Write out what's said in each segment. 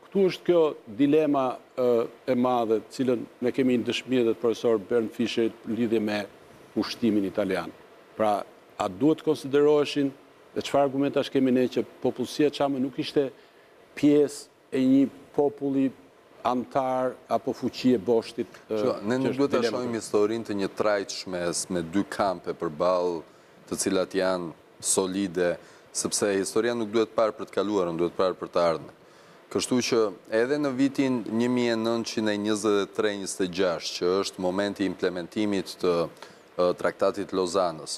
këtu është kjo dilema e madhe, cilën ne kemi në dëshmi dhe profesor Bernd Fischer në lidhje me ushtimin italian. Pra, a duhet konsideroheshin dhe çfarë argumentash kemi ne që popullsia çame nuk ishte pjesë e një populli antar apo fuqi e boshtit? Ne nuk duhet të shohim historinë të një trajtshmes me dy kampe përballë, të cilat janë solide, sepse historia nuk duhet parë për të kaluarën, duhet parë për të ardhmen. Kështu që edhe në vitin 1923-26, që është momenti i implementimit të traktatit Lozanës,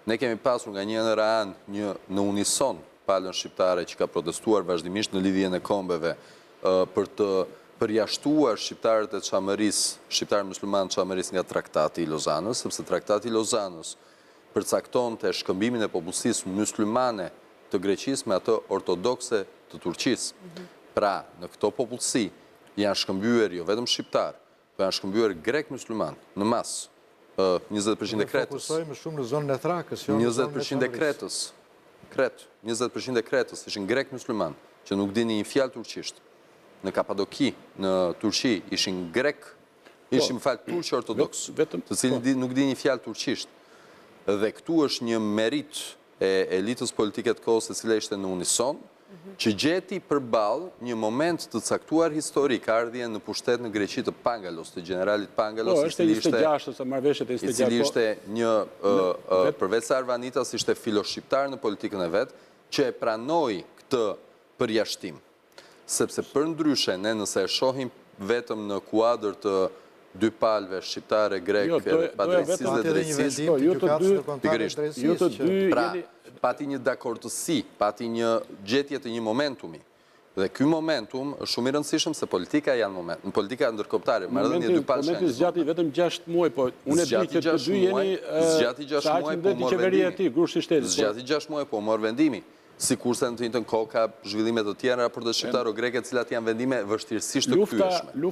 ne kemi pasur nga një anër anë në unison palën shqiptare që ka protestuar vazhdimisht në lidhjen e kombeve për të përjashtuar shqiptarët e Çamërisë, shqiptarë muslimanë Çamërisë nga traktati i Lozanës, sepse traktati i Lozanës përcaktonte shkëmbimin e popullsisë muslimane të Greqisë me atë ortodokse të Turqisë. Pra, në këto popullsi janë shkëmbyer jo vetëm shqiptar, po janë shkëmbyer grek musliman në masë, 20% e Kretës. Fokusojmë shumë në zonën e Thrakës, jo në zonën e 20% e Kretës. 20% e Kretës ishin grek musliman, që nuk dini një fjalë turqisht. Në Kapadoki, në Turqi, ishin grek, ishin turqë ortodoks, të cilin nuk dini një fjalë turqisht. Dhe këtu është një merit e elitës politike të kohës e cila ishte në unison, që gjeti përballë një moment të caktuar historik, ardhjen në pushtet në Greqi të Pangalos, të generalit Pangalos, i cili ishte një, përveç se Arvanitas, ishte filoshqiptar në politikën e vet, që e pranoi këtë përjashtim. Sepse për ndryshe, ne nëse e shohim vetëm në kuadër të dy palve, shqiptare, grek, padrejtësisë dhe drejtësisë, pra, pati një dakordësi, pati një gjetje të një momentumi. Dhe ky momentum është shumë i rëndësishëm se politika janë moment. Në politika ndërkombëtare, marrëdhënia e dy palësh. Momenti zgjati vetëm 6 muaj, po unë e di që të dy jeni zgjati 6 muaj, po mor vendimi. Sikurse në të njëjtën kohë ka zhvillime të tjera për të shqiptarë o greke, të cilat janë vendime vështirësisht të kryeshme.